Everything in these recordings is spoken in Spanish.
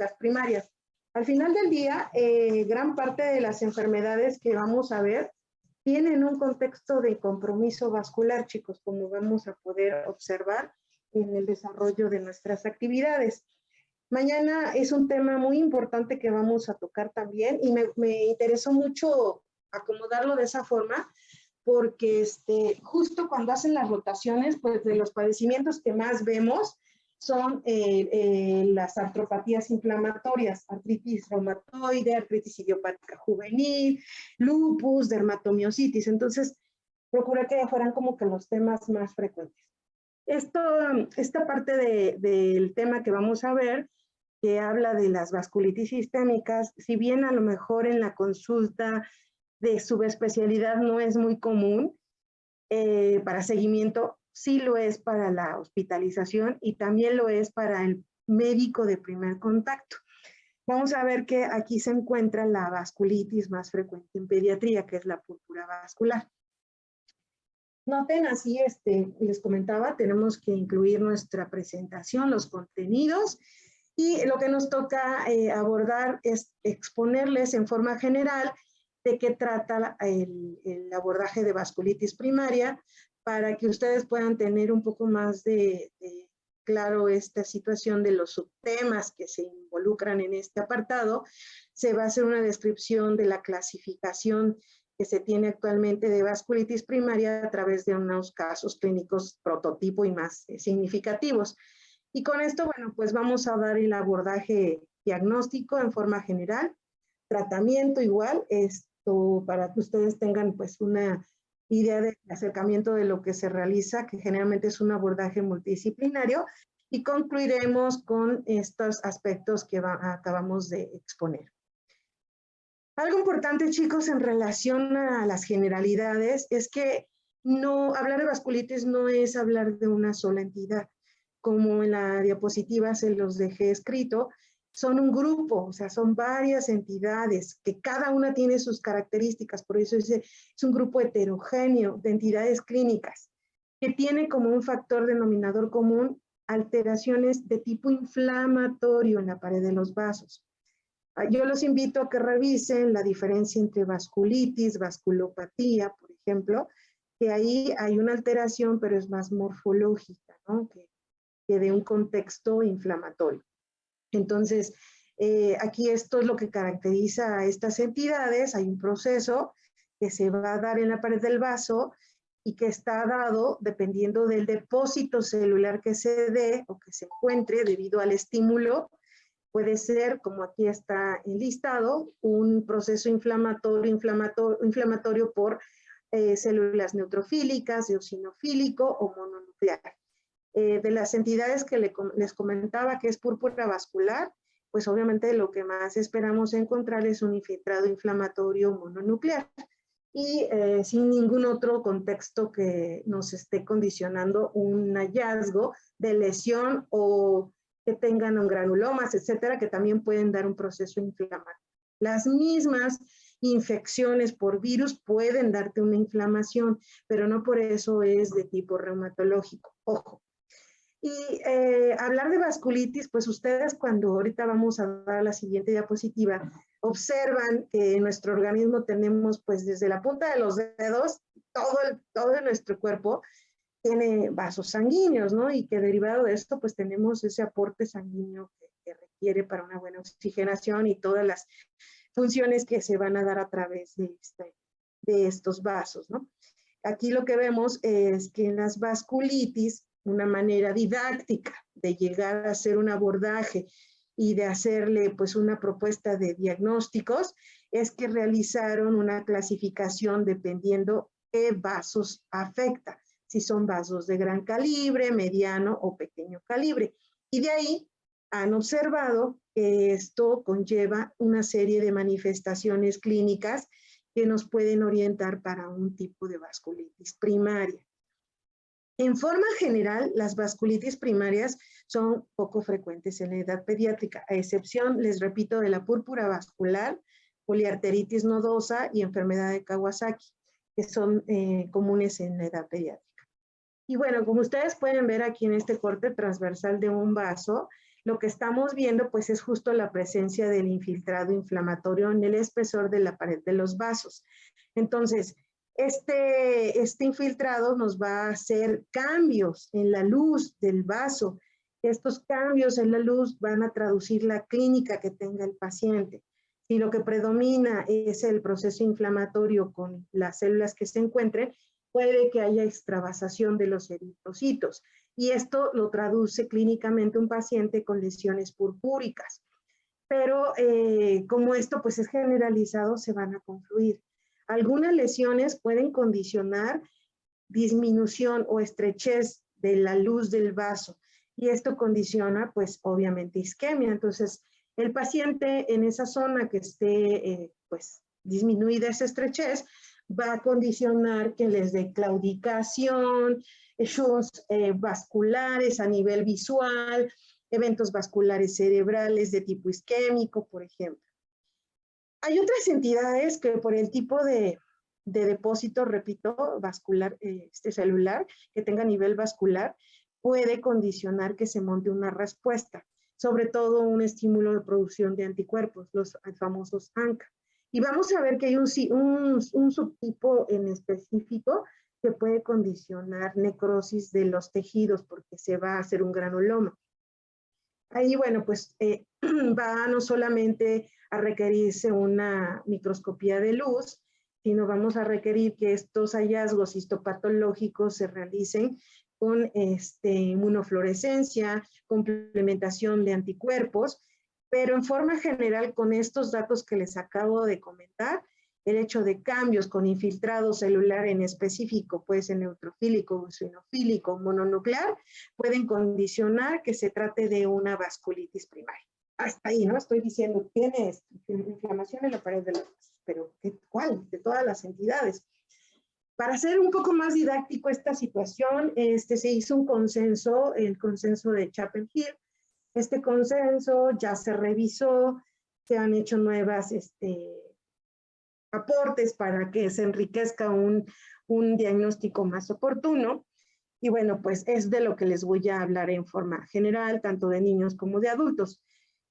sistémicas primarias. Al final del día, gran parte de las enfermedades que vamos a ver tienen un contexto de compromiso vascular, chicos, como vamos a poder observar en el desarrollo de nuestras actividades. Mañana es un tema muy importante que vamos a tocar también y me interesó mucho acomodarlo de esa forma porque justo cuando hacen las rotaciones, pues de los padecimientos que más vemos son las artropatías inflamatorias, artritis reumatoide, artritis idiopática juvenil, lupus, dermatomiositis. Entonces, procuré que fueran como que los temas más frecuentes. Esta parte del tema que vamos a ver, que habla de las vasculitis sistémicas, si bien a lo mejor en la consulta de subespecialidad no es muy común, para seguimiento sí lo es para la hospitalización y también lo es para el médico de primer contacto. Vamos a ver que aquí se encuentra la vasculitis más frecuente en pediatría, que es la púrpura vascular. Noten así, les comentaba, tenemos que incluir nuestra presentación, los contenidos, y lo que nos toca abordar es exponerles en forma general de qué trata el abordaje de vasculitis primaria para que ustedes puedan tener un poco más de claro esta situación de los subtemas que se involucran en este apartado. Se va a hacer una descripción de la clasificación que se tiene actualmente de vasculitis primaria a través de unos casos clínicos prototipo y más significativos. Y con esto, bueno, pues vamos a dar el abordaje diagnóstico en forma general, tratamiento igual, para que ustedes tengan pues una idea de acercamiento de lo que se realiza, que generalmente es un abordaje multidisciplinario, y concluiremos con estos aspectos que acabamos de exponer. Algo importante, chicos, en relación a las generalidades, es que hablar de vasculitis no es hablar de una sola entidad. Como en la diapositiva se los dejé escrito, son un grupo, o sea, son varias entidades que cada una tiene sus características, por eso es un grupo heterogéneo de entidades clínicas que tiene como un factor denominador común alteraciones de tipo inflamatorio en la pared de los vasos. Yo los invito a que revisen la diferencia entre vasculitis, vasculopatía, por ejemplo, que ahí hay una alteración, pero es más morfológica, ¿no? que de un contexto inflamatorio. Entonces, aquí esto es lo que caracteriza a estas entidades. Hay un proceso que se va a dar en la pared del vaso y que está dado dependiendo del depósito celular que se dé o que se encuentre debido al estímulo. Puede ser, como aquí está enlistado, un proceso inflamatorio por células neutrofílicas, eosinofílico o mononuclear. De las entidades que les comentaba que es púrpura vascular, pues obviamente lo que más esperamos encontrar es un infiltrado inflamatorio mononuclear y sin ningún otro contexto que nos esté condicionando un hallazgo de lesión o que tengan granulomas, etcétera, que también pueden dar un proceso inflamatorio. Las mismas infecciones por virus pueden darte una inflamación, pero no por eso es de tipo reumatológico. Ojo. Y hablar de vasculitis, pues ustedes cuando ahorita vamos a dar la siguiente diapositiva, observan que en nuestro organismo tenemos pues desde la punta de los dedos, todo nuestro cuerpo tiene vasos sanguíneos, ¿no? Y que derivado de esto pues tenemos ese aporte sanguíneo que requiere para una buena oxigenación y todas las funciones que se van a dar a través de estos vasos, ¿no? Aquí lo que vemos es que en las vasculitis, una manera didáctica de llegar a hacer un abordaje y de hacerle pues una propuesta de diagnósticos es que realizaron una clasificación dependiendo qué vasos afecta, si son vasos de gran calibre, mediano o pequeño calibre. Y de ahí han observado que esto conlleva una serie de manifestaciones clínicas que nos pueden orientar para un tipo de vasculitis primaria. En forma general, las vasculitis primarias son poco frecuentes en la edad pediátrica, a excepción, les repito, de la púrpura vascular, poliarteritis nodosa y enfermedad de Kawasaki, que son comunes en la edad pediátrica. Y bueno, como ustedes pueden ver aquí en este corte transversal de un vaso, lo que estamos viendo pues es justo la presencia del infiltrado inflamatorio en el espesor de la pared de los vasos. Entonces, este infiltrado nos va a hacer cambios en la luz del vaso. Estos cambios en la luz van a traducir la clínica que tenga el paciente. Si lo que predomina es el proceso inflamatorio con las células que se encuentren, puede que haya extravasación de los eritrocitos. Y esto lo traduce clínicamente un paciente con lesiones purpúricas. Pero como esto pues es generalizado, se van a confluir. Algunas lesiones pueden condicionar disminución o estrechez de la luz del vaso y esto condiciona pues obviamente isquemia. Entonces el paciente en esa zona que esté pues disminuida esa estrechez va a condicionar que les dé claudicación, shunts vasculares a nivel visual, eventos vasculares cerebrales de tipo isquémico, por ejemplo. Hay otras entidades que por el tipo de depósito, repito, vascular, celular, que tenga nivel vascular, puede condicionar que se monte una respuesta, sobre todo un estímulo de producción de anticuerpos, los famosos ANCA. Y vamos a ver que hay un subtipo en específico que puede condicionar necrosis de los tejidos porque se va a hacer un granuloma. Ahí, bueno, pues va no solamente a requerirse una microscopía de luz, sino vamos a requerir que estos hallazgos histopatológicos se realicen con inmunofluorescencia, complementación de anticuerpos, pero en forma general con estos datos que les acabo de comentar, el hecho de cambios con infiltrado celular en específico, puede ser neutrofílico, eosinofílico, mononuclear, pueden condicionar que se trate de una vasculitis primaria. Hasta ahí, ¿no? Estoy diciendo, tiene inflamación en la pared de los vasos, pero ¿cuál? De todas las entidades. Para hacer un poco más didáctico esta situación, se hizo un consenso, el consenso de Chapel Hill. Este consenso ya se revisó, se han hecho nuevas aportes para que se enriquezca un diagnóstico más oportuno. Y bueno, pues es de lo que les voy a hablar en forma general, tanto de niños como de adultos.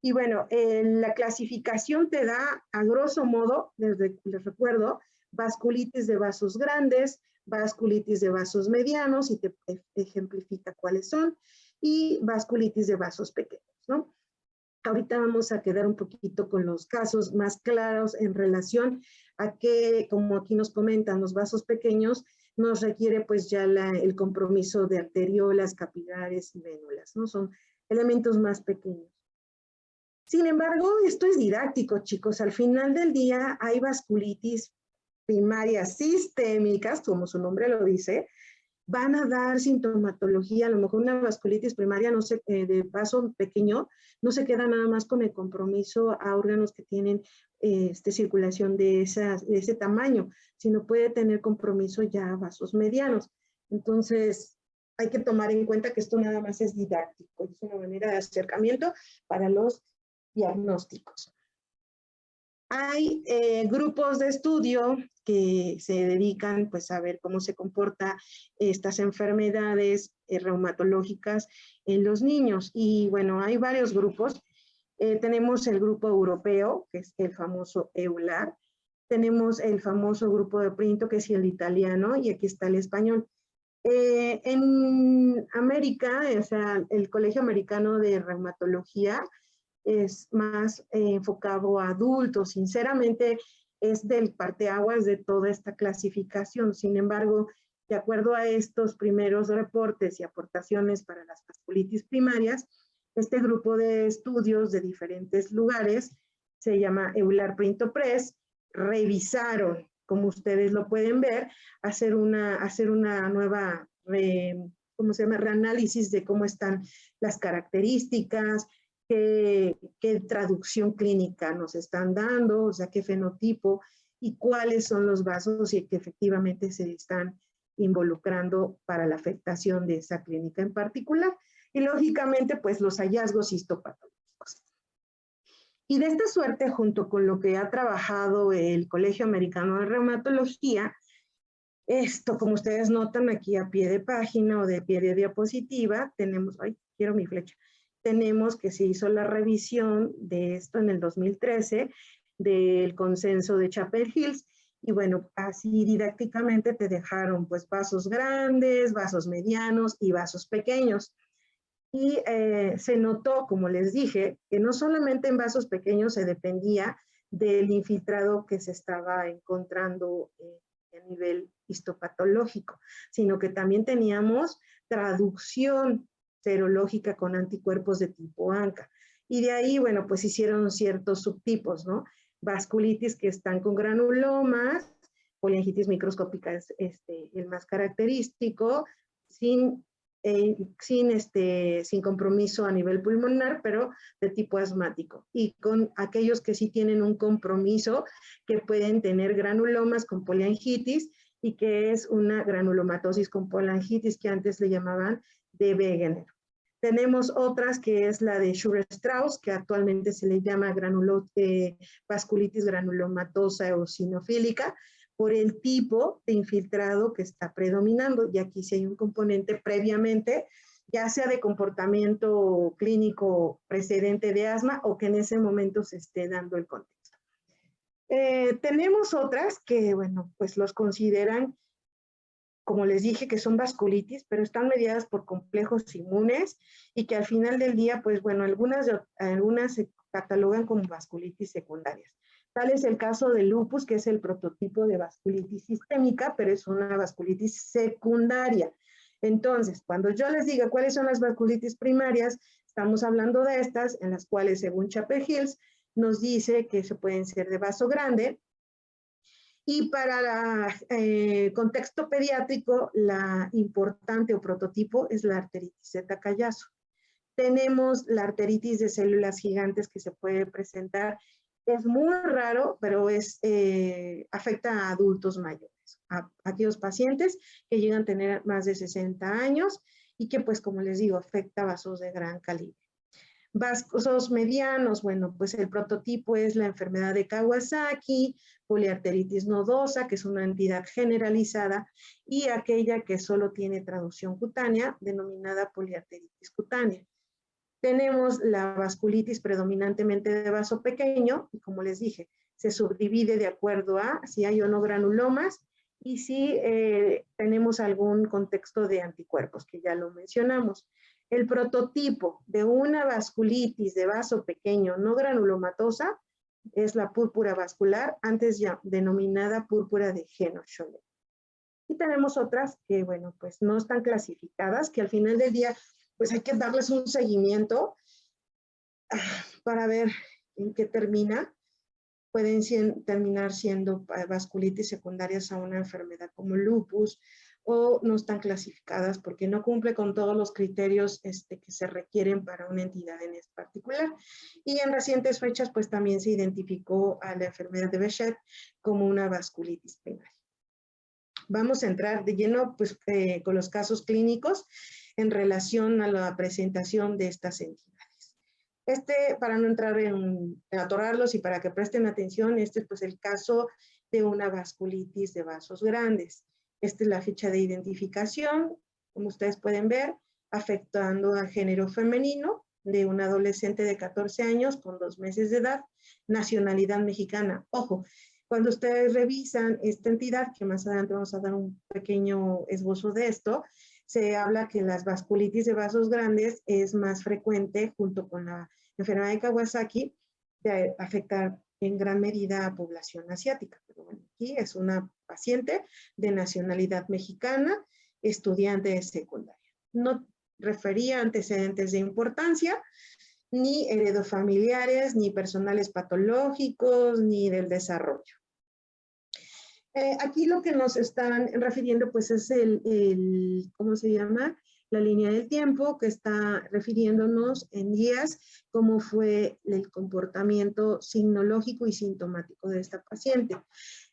Y bueno, la clasificación te da, a grosso modo, les recuerdo, vasculitis de vasos grandes, vasculitis de vasos medianos, y te ejemplifica cuáles son, y vasculitis de vasos pequeños, ¿no? Ahorita vamos a quedar un poquito con los casos más claros en relación a que, como aquí nos comentan, los vasos pequeños nos requiere pues ya el compromiso de arteriolas, capilares y vénulas, ¿no? Son elementos más pequeños. Sin embargo, esto es didáctico, chicos. Al final del día hay vasculitis primarias sistémicas, como su nombre lo dice, van a dar sintomatología, a lo mejor una vasculitis primaria no se, de vaso pequeño, no se queda nada más con el compromiso a órganos que tienen circulación de ese tamaño, sino puede tener compromiso ya a vasos medianos. Entonces, hay que tomar en cuenta que esto nada más es didáctico, es una manera de acercamiento para los diagnósticos. Hay grupos de estudio que se dedican pues, a ver cómo se comportan estas enfermedades reumatológicas en los niños. Y bueno, hay varios grupos. Tenemos el grupo europeo, que es el famoso EULAR. Tenemos el famoso grupo de Printo, que es el italiano, y aquí está el español. En América, o sea, el Colegio Americano de Reumatología, es más enfocado a adultos. Sinceramente, es del parteaguas de toda esta clasificación. Sin embargo, de acuerdo a estos primeros reportes y aportaciones para las vasculitis primarias, este grupo de estudios de diferentes lugares, se llama EULAR Printo Press, revisaron, como ustedes lo pueden ver, hacer una nueva reanálisis de cómo están las características, qué traducción clínica nos están dando, o sea, qué fenotipo y cuáles son los vasos y que efectivamente se están involucrando para la afectación de esa clínica en particular. Y lógicamente, pues los hallazgos histopatológicos. Y de esta suerte, junto con lo que ha trabajado el Colegio Americano de Reumatología, esto, como ustedes notan aquí a pie de página o de pie de diapositiva, tenemos, ay, quiero mi flecha, tenemos que se hizo la revisión de esto en el 2013 del consenso de Chapel Hills, y bueno, así didácticamente te dejaron pues vasos grandes, vasos medianos y vasos pequeños. Y se notó, como les dije, que no solamente en vasos pequeños se dependía del infiltrado que se estaba encontrando a nivel histopatológico, sino que también teníamos traducción serológica con anticuerpos de tipo ANCA. Y de ahí, bueno, pues hicieron ciertos subtipos, ¿no? Vasculitis que están con granulomas, poliangitis microscópica es el más característico, sin compromiso a nivel pulmonar, pero de tipo asmático. Y con aquellos que sí tienen un compromiso, que pueden tener granulomas con poliangitis, y que es una granulomatosis con poliangitis, que antes le llamaban de Wegener. Tenemos otras, que es la de Schurer-Strauss, que actualmente se le llama vasculitis granulomatosa eosinofílica, por el tipo de infiltrado que está predominando. Y aquí sí hay un componente previamente, ya sea de comportamiento clínico precedente de asma o que en ese momento se esté dando el contexto. Tenemos otras que, bueno, pues los consideran, como les dije, que son vasculitis, pero están mediadas por complejos inmunes y que al final del día, pues bueno, algunas se catalogan como vasculitis secundarias. Tal es el caso del lupus, que es el prototipo de vasculitis sistémica, pero es una vasculitis secundaria. Entonces, cuando yo les diga cuáles son las vasculitis primarias, estamos hablando de estas, en las cuales, según Chapel Hills, nos dice que se pueden ser de vaso grande. Y para el contexto pediátrico, la importante o prototipo es la arteritis de Takayasu. Tenemos la arteritis de células gigantes que se puede presentar. Es muy raro, pero afecta a adultos mayores, a aquellos pacientes que llegan a tener más de 60 años y que, pues, como les digo, afecta a vasos de gran calibre. Vasos medianos, bueno, pues el prototipo es la enfermedad de Kawasaki, poliarteritis nodosa, que es una entidad generalizada, y aquella que solo tiene traducción cutánea, denominada poliarteritis cutánea. Tenemos la vasculitis predominantemente de vaso pequeño, y como les dije, se subdivide de acuerdo a si hay o no granulomas y si tenemos algún contexto de anticuerpos, que ya lo mencionamos. El prototipo de una vasculitis de vaso pequeño no granulomatosa es la púrpura vascular, antes ya denominada púrpura de Heno-Scholler. Y tenemos otras que, bueno, pues no están clasificadas, que al final del día, pues hay que darles un seguimiento para ver en qué termina. Pueden terminar siendo vasculitis secundarias a una enfermedad como lupus, o no están clasificadas porque no cumple con todos los criterios que se requieren para una entidad en particular. Y en recientes fechas, pues también se identificó a la enfermedad de Behçet como una vasculitis primaria. Vamos a entrar de lleno, pues, con los casos clínicos en relación a la presentación de estas entidades. Para no entrar en atorarlos y para que presten atención, es pues el caso de una vasculitis de vasos grandes. Esta es la ficha de identificación, como ustedes pueden ver, afectando al género femenino de un adolescente de 14 años con 2 meses de edad, nacionalidad mexicana. Ojo, cuando ustedes revisan esta entidad, que más adelante vamos a dar un pequeño esbozo de esto, se habla que las vasculitis de vasos grandes es más frecuente junto con la enfermedad de Kawasaki de afectar en gran medida a población asiática. Pero bueno, aquí es una paciente de nacionalidad mexicana, estudiante de secundaria. No refería antecedentes de importancia, ni heredofamiliares, ni personales patológicos, ni del desarrollo. Aquí lo que nos están refiriendo pues es ¿cómo se llama? La línea del tiempo, que está refiriéndonos en días cómo fue el comportamiento signológico y sintomático de esta paciente.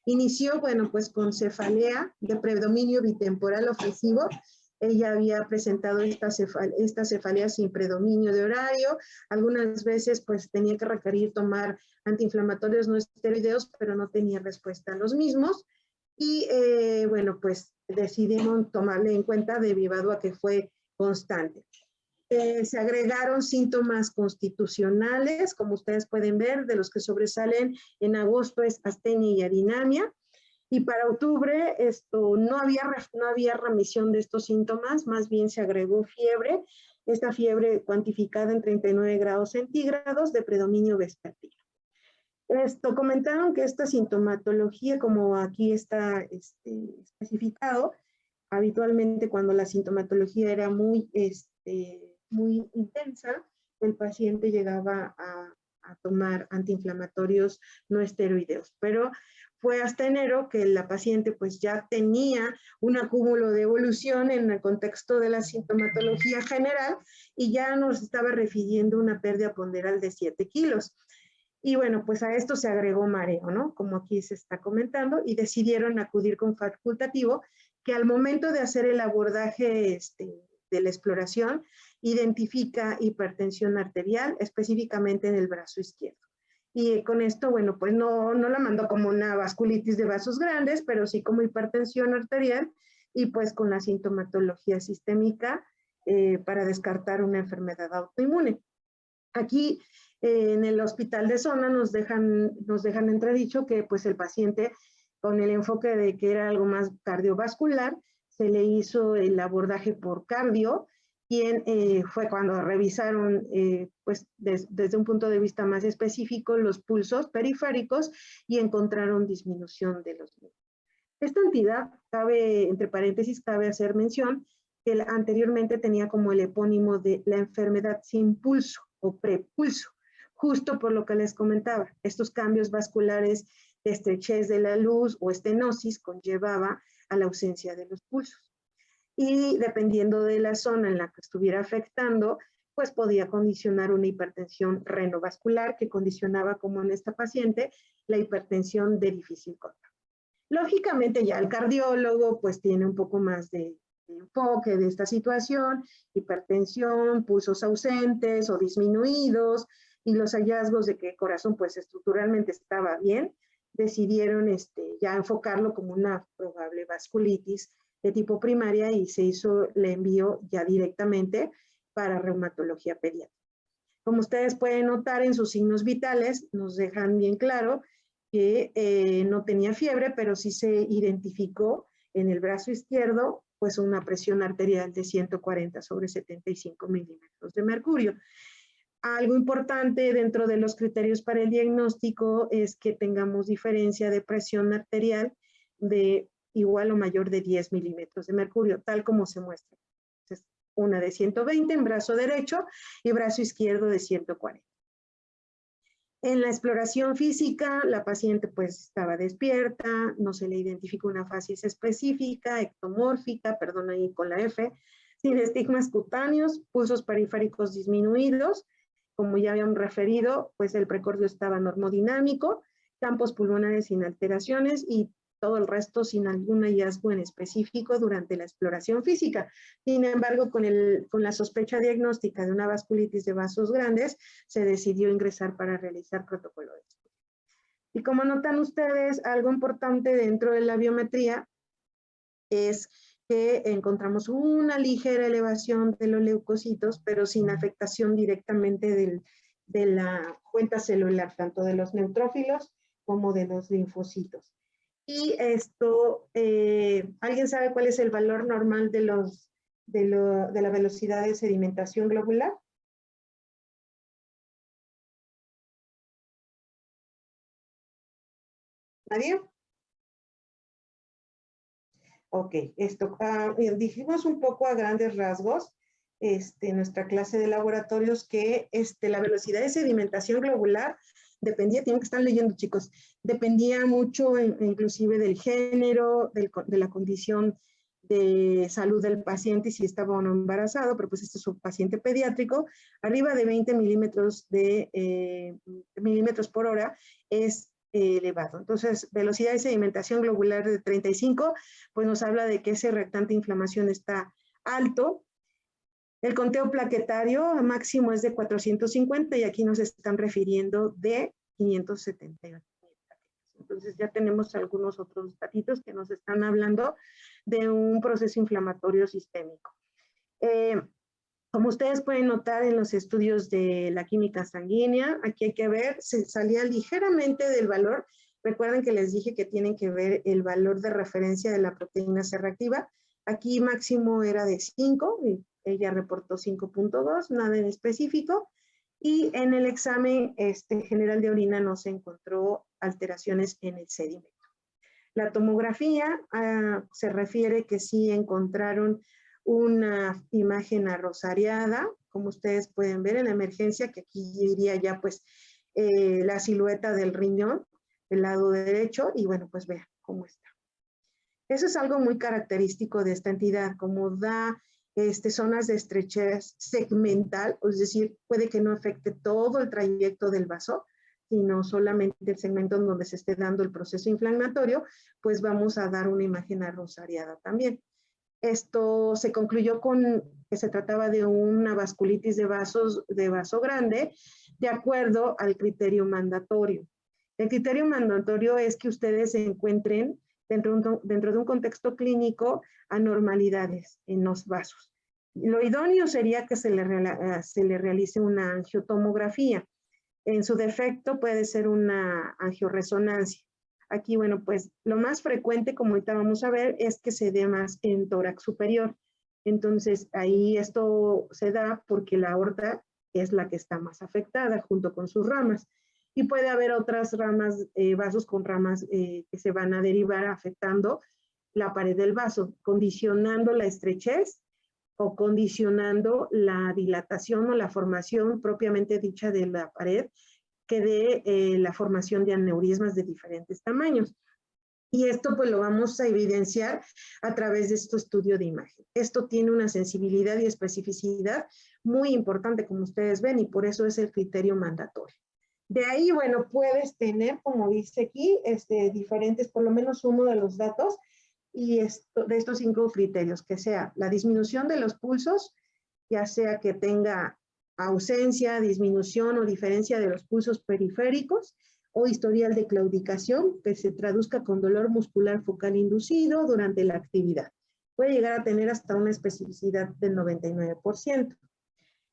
Inició, bueno, pues con cefalea de predominio bitemporal ofensivo. Ella había presentado esta cefalea sin predominio de horario. Algunas veces pues tenía que requerir tomar antiinflamatorios no esteroideos, pero no tenía respuesta a los mismos. Y bueno, pues decidimos tomarle en cuenta derivado a que fue constante. Se agregaron síntomas constitucionales, como ustedes pueden ver, de los que sobresalen en agosto es astenia y adinamia. Y para octubre no había remisión de estos síntomas, más bien se agregó fiebre, esta fiebre cuantificada en 39 grados centígrados de predominio vespertino. Comentaron que esta sintomatología, como aquí está especificado, habitualmente cuando la sintomatología era muy intensa, el paciente llegaba a tomar antiinflamatorios no esteroideos, pero fue hasta enero que la paciente pues ya tenía un acúmulo de evolución en el contexto de la sintomatología general y ya nos estaba refiriendo una pérdida ponderal de 7 kilos. Y bueno, pues a esto se agregó mareo, ¿no? Como aquí se está comentando, y decidieron acudir con facultativo, que al momento de hacer el abordaje de la exploración, identifica hipertensión arterial, específicamente en el brazo izquierdo. Y con esto, bueno, pues no la mandó como una vasculitis de vasos grandes, pero sí como hipertensión arterial, y pues con la sintomatología sistémica para descartar una enfermedad autoinmune. Aquí en el hospital de zona nos dejan entredicho que pues el paciente con el enfoque de que era algo más cardiovascular, se le hizo el abordaje por cardio, quien fue cuando revisaron pues desde un punto de vista más específico los pulsos periféricos y encontraron disminución de los mismos. Esta entidad, entre paréntesis, cabe hacer mención que anteriormente tenía como el epónimo de la enfermedad sin pulso o prepulso, justo por lo que les comentaba. Estos cambios vasculares de estrechez de la luz o estenosis conllevaba a la ausencia de los pulsos. Y dependiendo de la zona en la que estuviera afectando, pues podía condicionar una hipertensión renovascular que condicionaba, como en esta paciente, la hipertensión de difícil control. Lógicamente ya el cardiólogo pues tiene un poco más de enfoque de esta situación, hipertensión, pulsos ausentes o disminuidos, y los hallazgos de que el corazón pues estructuralmente estaba bien, decidieron ya enfocarlo como una probable vasculitis de tipo primaria y se hizo el envío ya directamente para reumatología pediátrica. Como ustedes pueden notar en sus signos vitales, nos dejan bien claro que no tenía fiebre, pero sí se identificó en el brazo izquierdo pues una presión arterial de 140/75 milímetros de mercurio. Algo importante dentro de los criterios para el diagnóstico es que tengamos diferencia de presión arterial de igual o mayor de 10 milímetros de mercurio, tal como se muestra. Entonces, una de 120 en brazo derecho y brazo izquierdo de 140. En la exploración física, la paciente pues estaba despierta, no se le identificó una facies específica, ectomórfica, perdón ahí con la F, sin estigmas cutáneos, pulsos periféricos disminuidos, como ya habíamos referido, pues el precordio estaba normodinámico, campos pulmonares sin alteraciones y todo el resto sin algún hallazgo en específico durante la exploración física. Sin embargo, con la sospecha diagnóstica de una vasculitis de vasos grandes, se decidió ingresar para realizar protocolo de estudio. Y como notan ustedes, algo importante dentro de la biometría es que encontramos una ligera elevación de los leucocitos, pero sin afectación directamente de la cuenta celular, tanto de los neutrófilos como de los linfocitos. Y ¿alguien sabe cuál es el valor normal de la velocidad de sedimentación globular? ¿Nadie? Ok, dijimos un poco a grandes rasgos en nuestra clase de laboratorios que la velocidad de sedimentación globular dependía, tienen que estar leyendo chicos, dependía mucho inclusive del género, de la condición de salud del paciente y si estaba o no embarazado, pero pues este es un paciente pediátrico, arriba de 20 milímetros por hora es elevado. Entonces, velocidad de sedimentación globular de 35, pues nos habla de que ese reactante de inflamación está alto. El conteo plaquetario máximo es de 450 y aquí nos están refiriendo de 578. Entonces ya tenemos algunos otros datitos que nos están hablando de un proceso inflamatorio sistémico. Como ustedes pueden notar en los estudios de la química sanguínea, aquí hay que ver, se salía ligeramente del valor. Recuerden que les dije que tienen que ver el valor de referencia de la proteína C reactiva. Aquí máximo era de 5, y ella reportó 5.2, nada en específico. Y en el examen general de orina no se encontró alteraciones en el sedimento. La tomografía se refiere que sí encontraron una imagen arrosariada, como ustedes pueden ver en la emergencia, que aquí diría ya pues la silueta del riñón, del lado derecho, y bueno, pues vean cómo está. Eso es algo muy característico de esta entidad, como da zonas de estrechez segmental, es decir, puede que no afecte todo el trayecto del vaso, sino solamente el segmento en donde se esté dando el proceso inflamatorio, pues vamos a dar una imagen arrosariada también. Esto se concluyó con que se trataba de una vasculitis de vaso grande, de acuerdo al criterio mandatorio. El criterio mandatorio es que ustedes se encuentren dentro de un contexto clínico anormalidades en los vasos. Lo idóneo sería que se le realice una angiotomografía. En su defecto puede ser una angioresonancia. Aquí, bueno, pues lo más frecuente, como ahorita vamos a ver, es que se dé más en tórax superior. Entonces, ahí esto se da porque la aorta es la que está más afectada junto con sus ramas. Y puede haber otras ramas, vasos con ramas que se van a derivar afectando la pared del vaso, condicionando la estrechez o condicionando la dilatación o la formación propiamente dicha de la pared, que dé la formación de aneurismas de diferentes tamaños. Y esto pues lo vamos a evidenciar a través de este estudio de imagen. Esto tiene una sensibilidad y especificidad muy importante, como ustedes ven, y por eso es el criterio mandatorio. De ahí, bueno, puedes tener, como dice aquí, diferentes, por lo menos uno de los datos, y de estos 5 criterios, que sea la disminución de los pulsos, ya sea que tenga ausencia, disminución o diferencia de los pulsos periféricos, o historial de claudicación, que se traduzca con dolor muscular focal inducido durante la actividad. Puede llegar a tener hasta una especificidad del 99%.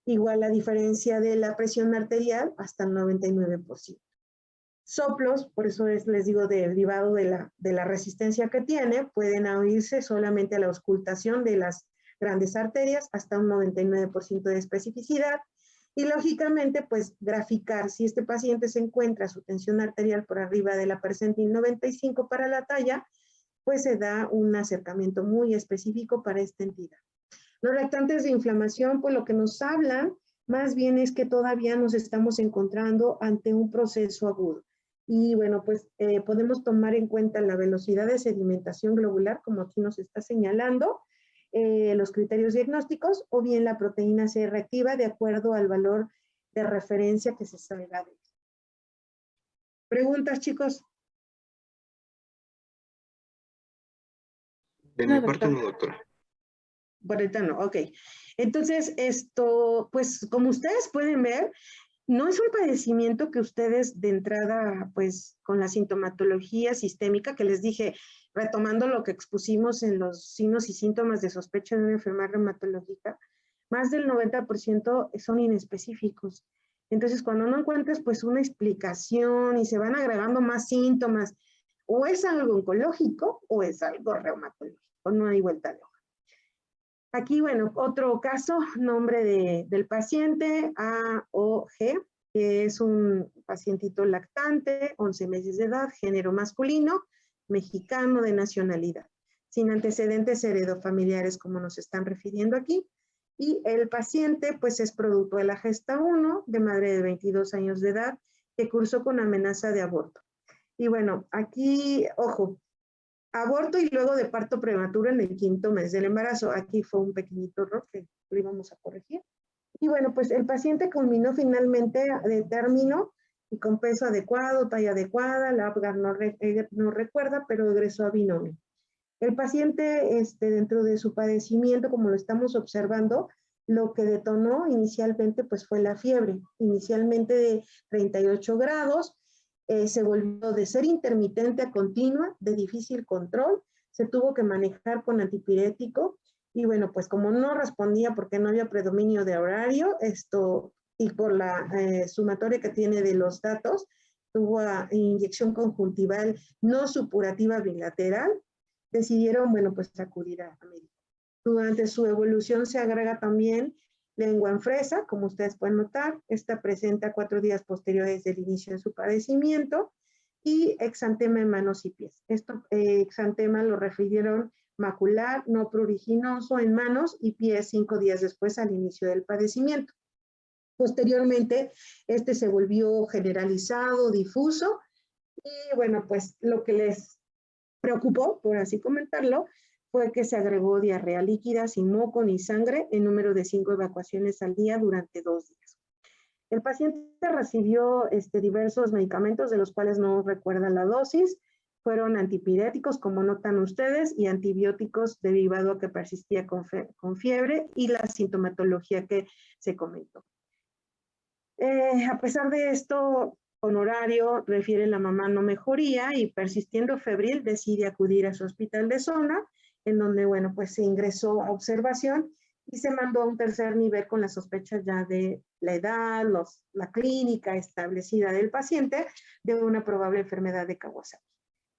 Igual la diferencia de la presión arterial hasta el 99%. Soplos, por eso les digo derivado de la resistencia que tiene, pueden oírse solamente a la auscultación de las grandes arterias hasta un 99% de especificidad. Y lógicamente, pues graficar si este paciente se encuentra su tensión arterial por arriba de la percentil 95 para la talla, pues se da un acercamiento muy específico para esta entidad. Los reactantes de inflamación, pues lo que nos hablan más bien es que todavía nos estamos encontrando ante un proceso agudo. Y bueno, pues podemos tomar en cuenta la velocidad de sedimentación globular, como aquí nos está señalando, los criterios diagnósticos, o bien la proteína C reactiva de acuerdo al valor de referencia que se salga de él. ¿Preguntas, chicos? De mi parte no, doctora. Por ahorita no, ok. Entonces, esto, pues como ustedes pueden ver, no es un padecimiento que ustedes de entrada, pues con la sintomatología sistémica que les dije, retomando lo que expusimos en los signos y síntomas de sospecha de una enfermedad reumatológica, más del 90% son inespecíficos. Entonces, cuando no encuentres pues una explicación y se van agregando más síntomas, o es algo oncológico o es algo reumatológico, no hay vuelta de hoja. Aquí, bueno, otro caso, nombre del paciente, AOG, que es un pacientito lactante, 11 meses de edad, género masculino, mexicano de nacionalidad, sin antecedentes heredofamiliares como nos están refiriendo aquí. Y el paciente, pues es producto de la gesta 1, de madre de 22 años de edad, que cursó con amenaza de aborto. Y bueno, aquí, ojo, aborto y luego de parto prematuro en el 5º mes del embarazo. Aquí fue un pequeñito error que lo íbamos a corregir. Y bueno, pues el paciente culminó finalmente de término y con peso adecuado, talla adecuada, la Apgar no recuerda, pero egresó a binomio. El paciente, dentro de su padecimiento, como lo estamos observando, lo que detonó inicialmente pues fue la fiebre, inicialmente de 38 grados, se volvió de ser intermitente a continua, de difícil control, se tuvo que manejar con antipirético Y bueno, pues como no respondía porque no había predominio de horario, y por la sumatoria que tiene de los datos, tuvo inyección conjuntival no supurativa bilateral, decidieron, bueno, pues acudir a médico. Durante su evolución se agrega también lengua en fresa, como ustedes pueden notar. Esta presenta 4 días posteriores del inicio de su padecimiento, y exantema en manos y pies. Exantema lo refirieron macular, no pruriginoso en manos y pies 5 días después al inicio del padecimiento. Posteriormente, se volvió generalizado, difuso, y bueno, pues lo que les preocupó, por así comentarlo, fue que se agregó diarrea líquida sin moco ni sangre en número de 5 evacuaciones al día durante 2 días. El paciente recibió diversos medicamentos, de los cuales no recuerda la dosis. Fueron antipiréticos, como notan ustedes, y antibióticos derivado a que persistía con fiebre y la sintomatología que se comentó. A pesar de esto, con horario, refiere la mamá no mejoría, y persistiendo febril decide acudir a su hospital de zona, en donde, bueno, pues se ingresó a observación y se mandó a un tercer nivel con las sospechas ya de la edad, la clínica establecida del paciente de una probable enfermedad de Kawasaki.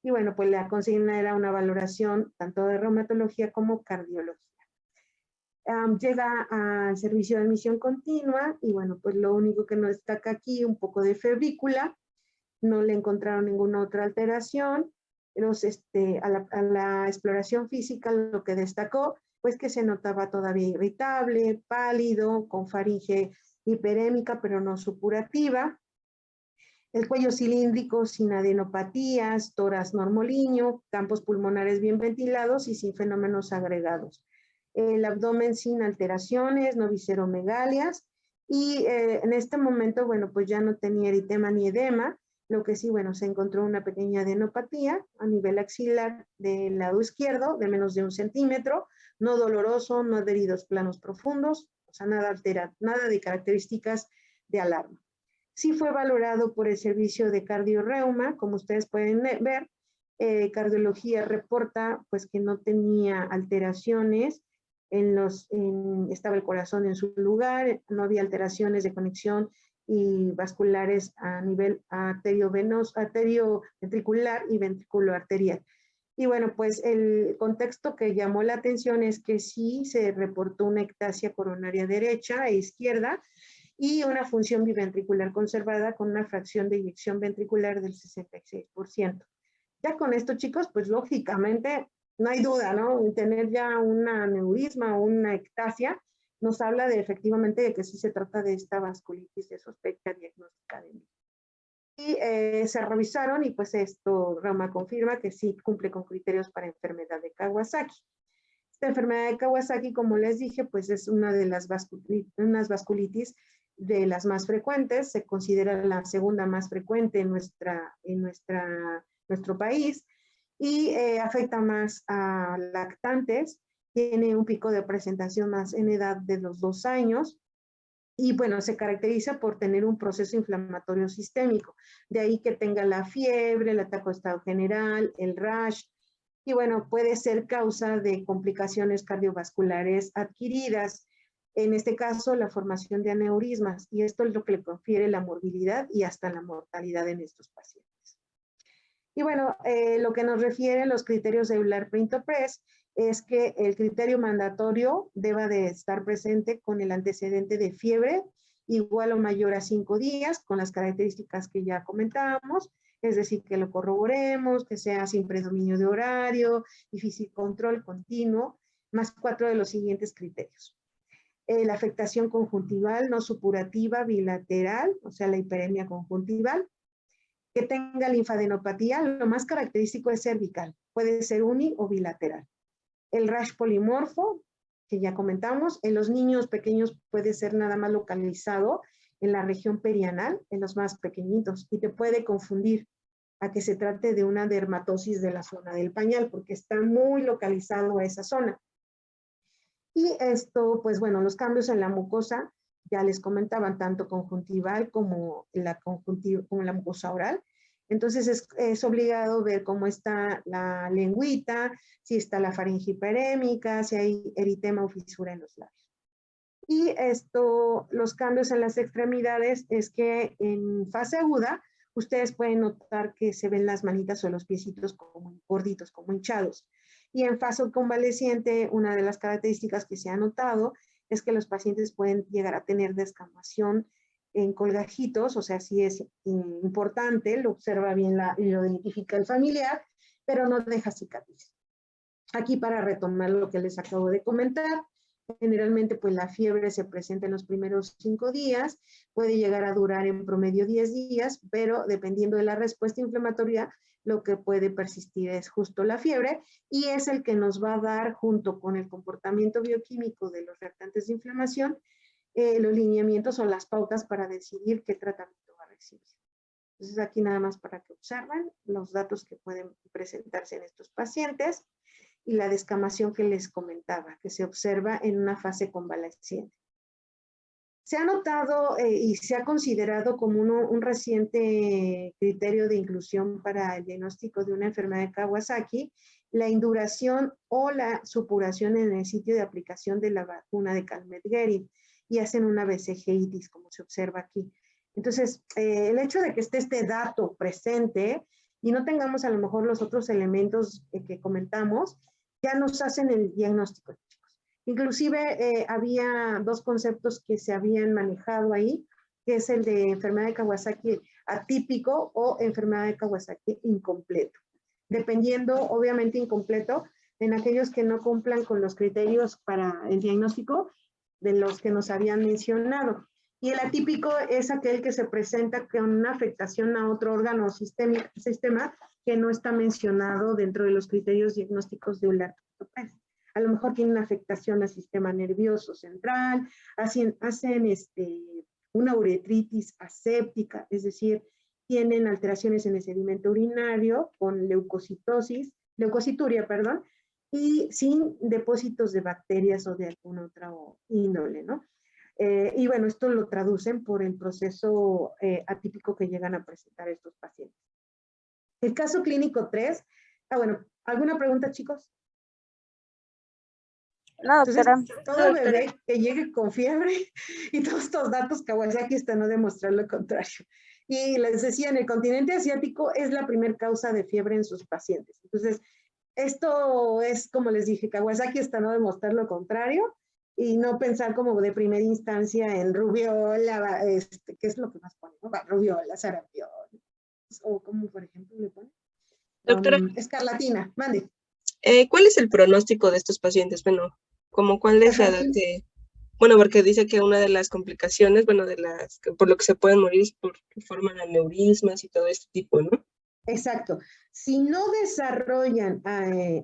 Y bueno, pues la consigna era una valoración tanto de reumatología como cardiología. Llega al servicio de admisión continua y bueno, pues lo único que nos destaca aquí, un poco de febrícula, no le encontraron ninguna otra alteración. A la exploración física lo que destacó, pues que se notaba todavía irritable, pálido, con faringe hiperémica pero no supurativa, el cuello cilíndrico sin adenopatías, tórax normolineo, campos pulmonares bien ventilados y sin fenómenos agregados. El abdomen sin alteraciones, no visceromegalias, y en este momento, bueno, pues ya no tenía eritema ni edema. Lo que sí, bueno, se encontró una pequeña adenopatía a nivel axilar del lado izquierdo de menos de 1 centímetro, no doloroso, no adheridos planos profundos, o sea, nada de características de alarma. Sí fue valorado por el servicio de cardiorreuma, como ustedes pueden ver. Cardiología reporta pues que no tenía alteraciones, estaba el corazón en su lugar, no había alteraciones de conexión y vasculares a nivel arterioventricular y ventrículo arterial. Y bueno, pues el contexto que llamó la atención es que sí se reportó una ectasia coronaria derecha e izquierda y una función biventricular conservada con una fracción de eyección ventricular del 66%. Ya con esto, chicos, pues lógicamente no hay duda, ¿no? Tener ya un aneurisma o una ectasia nos habla efectivamente de que sí se trata de esta vasculitis de sospecha diagnóstica de mí. Y se revisaron y pues Reuma confirma que sí cumple con criterios para enfermedad de Kawasaki. Esta enfermedad de Kawasaki, como les dije, pues es una de las unas vasculitis de las más frecuentes, se considera la segunda más frecuente en nuestro país, y afecta más a lactantes, tiene un pico de presentación más en edad de los 2 años, y bueno, se caracteriza por tener un proceso inflamatorio sistémico, de ahí que tenga la fiebre, el ataque de estado general, el rash, y bueno, puede ser causa de complicaciones cardiovasculares adquiridas, en este caso la formación de aneurismas, y esto es lo que le confiere la morbilidad y hasta la mortalidad en estos pacientes. Y bueno, lo que nos refiere a los criterios de Euler-Pinto-Press es que el criterio mandatorio deba de estar presente con el antecedente de fiebre igual o mayor a 5 días, con las características que ya comentábamos, es decir, que lo corroboremos, que sea sin predominio de horario, difícil control continuo, más 4 de los siguientes criterios. La afectación conjuntival no supurativa bilateral, o sea, la hiperemia conjuntival, que tenga linfadenopatía, lo más característico es cervical, puede ser uni o bilateral. El rash polimorfo, que ya comentamos, en los niños pequeños puede ser nada más localizado en la región perianal, en los más pequeñitos, y te puede confundir a que se trate de una dermatosis de la zona del pañal, porque está muy localizado a esa zona. Y pues bueno, los cambios en la mucosa, ya les comentaban, tanto conjuntival como la mucosa oral, Entonces es obligado ver cómo está la lengüita, si está la faringe hiperémica, si hay eritema o fisura en los labios. Y los cambios en las extremidades es que en fase aguda, ustedes pueden notar que se ven las manitas o los piecitos como gorditos, como hinchados. Y en fase convaleciente, una de las características que se ha notado es que los pacientes pueden llegar a tener descamación en colgajitos, o sea, sí es importante, lo observa bien y lo identifica el familiar, pero no deja cicatriz. Aquí para retomar lo que les acabo de comentar, generalmente pues la fiebre se presenta en los primeros 5 días, puede llegar a durar en promedio 10 días, pero dependiendo de la respuesta inflamatoria, lo que puede persistir es justo la fiebre y es el que nos va a dar, junto con el comportamiento bioquímico de los reactantes de inflamación, los lineamientos o las pautas para decidir qué tratamiento va a recibir. Entonces aquí nada más para que observen los datos que pueden presentarse en estos pacientes y la descamación que les comentaba, que se observa en una fase convaleciente. Se ha notado y se ha considerado como un reciente criterio de inclusión para el diagnóstico de una enfermedad de Kawasaki, la induración o la supuración en el sitio de aplicación de la vacuna de Calmet-Guerin y hacen una BCG-itis, como se observa aquí. Entonces, el hecho de que esté este dato presente y no tengamos a lo mejor los otros elementos que comentamos, ya nos hacen el diagnóstico, chicos. Inclusive había 2 conceptos que se habían manejado ahí, que es el de enfermedad de Kawasaki atípico o enfermedad de Kawasaki incompleto. Dependiendo, obviamente incompleto, en aquellos que no cumplan con los criterios para el diagnóstico de los que nos habían mencionado. Y el atípico es aquel que se presenta con una afectación a otro órgano o sistema que no está mencionado dentro de los criterios diagnósticos de Ullard-Ortoped. A lo mejor tiene una afectación al sistema nervioso central, hacen una uretritis aséptica, es decir, tienen alteraciones en el sedimento urinario con leucocituria, perdón, y sin depósitos de bacterias o de alguna otra índole, ¿no? Y bueno, esto lo traducen por el proceso atípico que llegan a presentar estos pacientes. El caso clínico 3. Bueno, ¿alguna pregunta, chicos? No, doctora. Entonces, todo bebé que llegue con fiebre y todos estos datos Kawasaki están a demostrar lo contrario. Y les decía, en el continente asiático es la primera causa de fiebre en sus pacientes. Entonces, esto es, como les dije, Kawasaki está a demostrar lo contrario y no pensar como de primera instancia en rubiola, ¿qué es lo que más pone? ¿No? Rubiola, sarampión, o como por ejemplo le pone. Doctora, escarlatina, mande. ¿Cuál es el pronóstico de estos pacientes? Bueno, como cuál es la edad de... Bueno, porque dice que una de las complicaciones, bueno, por lo que se pueden morir es porque forman aneurismas y todo este tipo, ¿no? Exacto. Si no desarrollan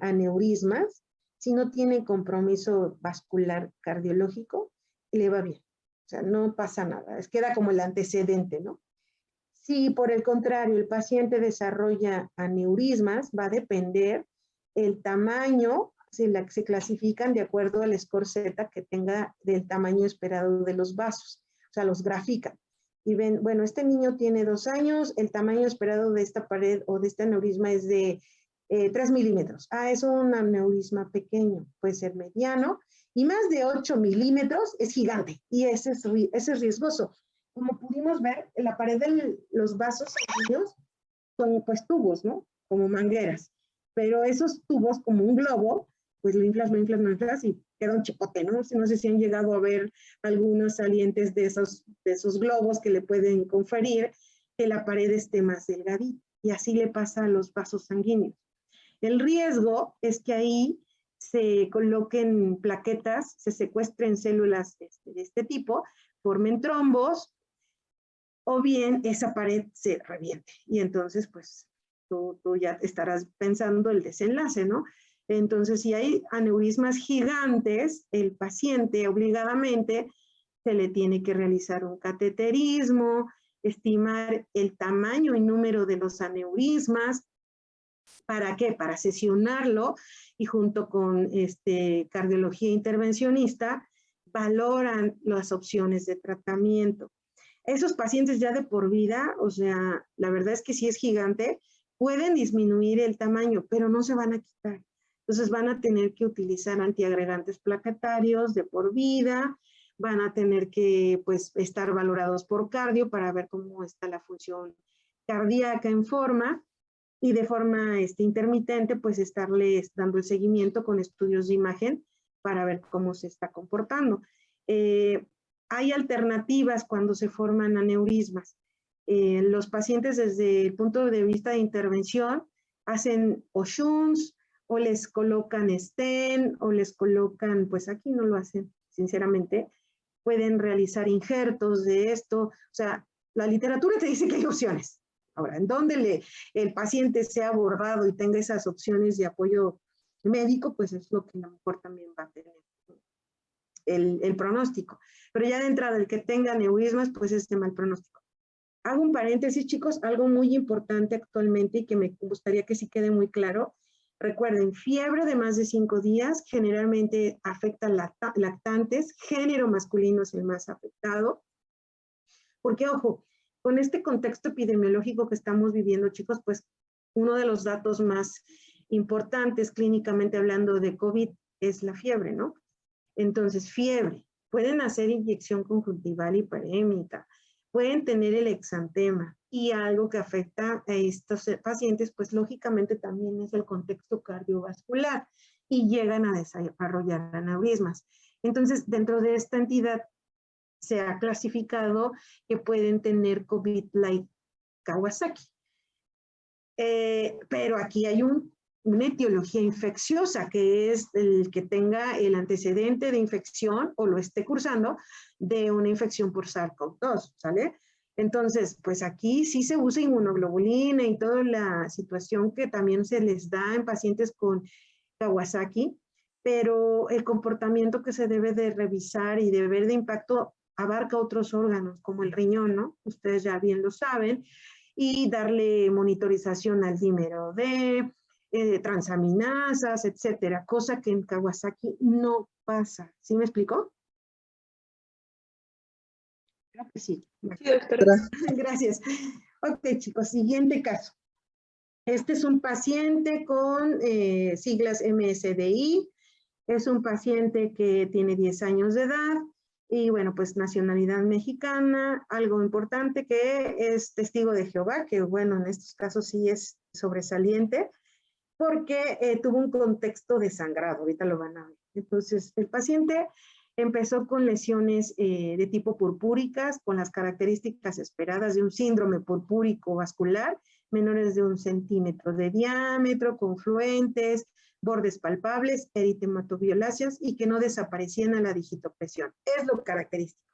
aneurismas, si no tienen compromiso vascular cardiológico, le va bien. O sea, no pasa nada. Queda como el antecedente, ¿no? Si por el contrario el paciente desarrolla aneurismas, va a depender el tamaño, se clasifican de acuerdo al score Z que tenga del tamaño esperado de los vasos, o sea, los grafican. Y ven, bueno, este niño tiene 2 años, el tamaño esperado de esta pared o de este aneurisma es de 3 milímetros. Es un aneurisma pequeño, puede ser mediano, y más de 8 milímetros es gigante, y ese es riesgoso. Como pudimos ver, en la pared de los vasos sanguíneos son pues tubos, ¿no? Como mangueras. Pero esos tubos, como un globo, pues lo inflas y queda un chipote, ¿no? No sé si han llegado a ver algunos salientes de esos globos que le pueden conferir que la pared esté más delgadita. Y así le pasa a los vasos sanguíneos. El riesgo es que ahí se coloquen plaquetas, se secuestren células de este tipo, formen trombos, o bien esa pared se reviente. Y entonces, pues, tú ya estarás pensando el desenlace, ¿no? Entonces, si hay aneurismas gigantes, el paciente obligadamente se le tiene que realizar un cateterismo, estimar el tamaño y número de los aneurismas. ¿Para qué? Para sesionarlo y junto con cardiología intervencionista valoran las opciones de tratamiento. Esos pacientes ya de por vida, o sea, la verdad es que sí es gigante, pueden disminuir el tamaño, pero no se van a quitar. Entonces van a tener que utilizar antiagregantes plaquetarios de por vida, van a tener que pues estar valorados por cardio para ver cómo está la función cardíaca en forma y de forma intermitente pues estarles dando el seguimiento con estudios de imagen para ver cómo se está comportando. Hay alternativas cuando se forman aneurismas. Los pacientes desde el punto de vista de intervención hacen o shunts o les colocan stent o les colocan, pues aquí no lo hacen, sinceramente, pueden realizar injertos de esto, o sea, la literatura te dice que hay opciones. Ahora, en donde el paciente sea abordado y tenga esas opciones de apoyo médico, pues es lo que a lo mejor también va a tener el pronóstico. Pero ya de entrada, el que tenga aneurismas, pues es de mal pronóstico. Hago un paréntesis, chicos, algo muy importante actualmente y que me gustaría que sí quede muy claro. Recuerden, fiebre de más de 5 días generalmente afecta a lactantes, género masculino es el más afectado, porque ojo, con este contexto epidemiológico que estamos viviendo, chicos, pues uno de los datos más importantes clínicamente hablando de COVID es la fiebre, ¿no? Entonces, fiebre, pueden hacer inyección conjuntival hiperémica, pueden tener el exantema y algo que afecta a estos pacientes, pues lógicamente también es el contexto cardiovascular y llegan a desarrollar aneurismas. Entonces, dentro de esta entidad se ha clasificado que pueden tener COVID-like Kawasaki. Pero aquí hay una etiología infecciosa, que es el que tenga el antecedente de infección o lo esté cursando de una infección por SARS-CoV-2, ¿sale? Entonces, pues aquí sí se usa inmunoglobulina y toda la situación que también se les da en pacientes con Kawasaki, pero el comportamiento que se debe de revisar y de ver de impacto abarca otros órganos, como el riñón, ¿no? Ustedes ya bien lo saben, y darle monitorización al dímero D, transaminasas, etcétera, cosa que en Kawasaki no pasa. ¿Sí me explicó? Creo que sí. Sí, doctora. Gracias. Ok, chicos, siguiente caso. Este es un paciente con siglas MSDI. Es un paciente que tiene 10 años de edad y, bueno, pues nacionalidad mexicana. Algo importante que es testigo de Jehová, que, bueno, en estos casos sí es sobresaliente, porque tuvo un contexto de sangrado. Ahorita lo van a ver. Entonces, el paciente empezó con lesiones de tipo purpúricas, con las características esperadas de un síndrome purpúrico vascular, menores de 1 centímetro de diámetro, confluentes, bordes palpables, eritematoviolaceas y que no desaparecían a la digitopresión. Es lo característico.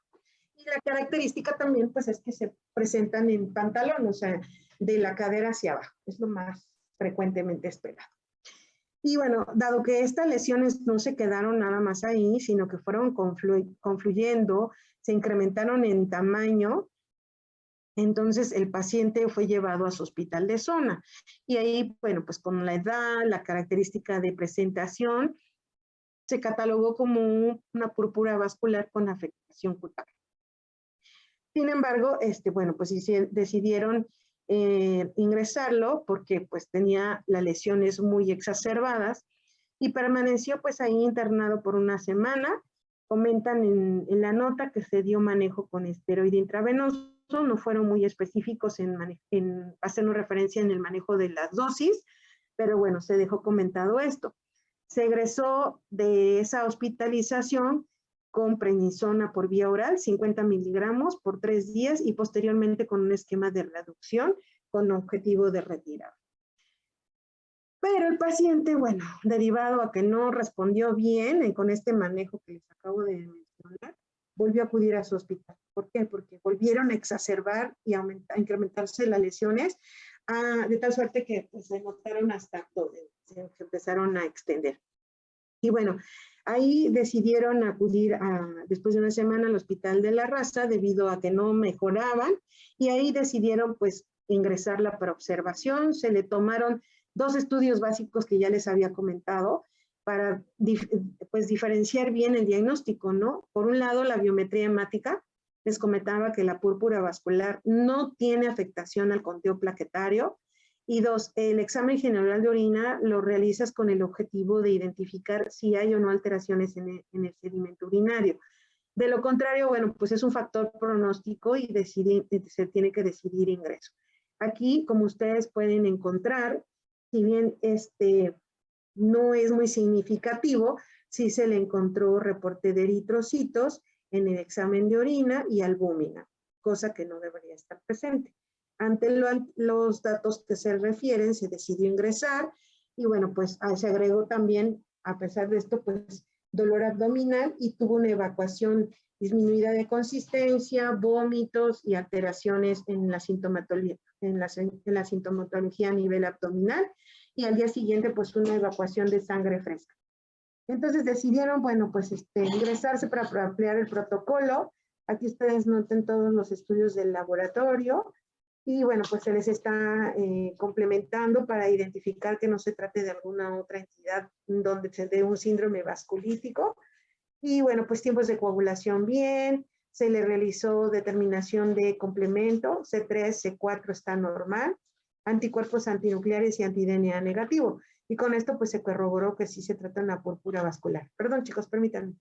Y la característica también, pues, es que se presentan en pantalón, o sea, de la cadera hacia abajo. Es lo más frecuentemente esperado. Y bueno, dado que estas lesiones no se quedaron nada más ahí, sino que fueron confluyendo, se incrementaron en tamaño, entonces el paciente fue llevado a su hospital de zona. Y ahí, bueno, pues con la edad, la característica de presentación, se catalogó como una púrpura vascular con afectación cutánea. Sin embargo, bueno, pues decidieron ingresarlo porque pues tenía las lesiones muy exacerbadas y permaneció pues ahí internado por una semana. Comentan en la nota que se dio manejo con esteroide intravenoso, no fueron muy específicos en hacernos referencia en el manejo de las dosis, pero bueno, se dejó comentado esto. Se egresó de esa hospitalización con prednisona por vía oral, 50 miligramos por 3 días y posteriormente con un esquema de reducción con objetivo de retirada. Pero el paciente, bueno, derivado a que no respondió bien con este manejo que les acabo de mencionar, volvió a acudir a su hospital. ¿Por qué? Porque volvieron a exacerbar y a incrementarse las lesiones de tal suerte que pues, se notaron hasta donde se empezaron a extender. Y bueno, ahí decidieron acudir después de una semana al Hospital de la Raza debido a que no mejoraban y ahí decidieron pues ingresarla para observación. Se le tomaron 2 estudios básicos que ya les había comentado para pues diferenciar bien el diagnóstico, ¿no? Por un lado, la biometría hemática, Les comentaba que la púrpura vascular no tiene afectación al conteo plaquetario. Y 2, el examen general de orina lo realizas con el objetivo de identificar si hay o no alteraciones en el sedimento urinario. De lo contrario, bueno, pues es un factor pronóstico y se tiene que decidir ingreso. Aquí, como ustedes pueden encontrar, si bien no es muy significativo, sí se le encontró reporte de eritrocitos en el examen de orina y albúmina, cosa que no debería estar presente. Ante los datos que se refieren, se decidió ingresar y bueno, pues se agregó también, a pesar de esto, pues dolor abdominal y tuvo una evacuación disminuida de consistencia, vómitos y alteraciones en la sintomatología, a nivel abdominal y al día siguiente pues una evacuación de sangre fresca. Entonces decidieron, bueno, pues ingresarse para ampliar el protocolo. Aquí ustedes noten todos los estudios del laboratorio y bueno, pues se les está complementando para identificar que no se trate de alguna otra entidad donde se dé un síndrome vasculítico. Y bueno, pues tiempos de coagulación bien, se le realizó determinación de complemento, C3, C4 está normal, anticuerpos antinucleares y anti-DNA negativo. Y con esto pues se corroboró que sí se trata de una púrpura vascular. Perdón chicos, permítanme.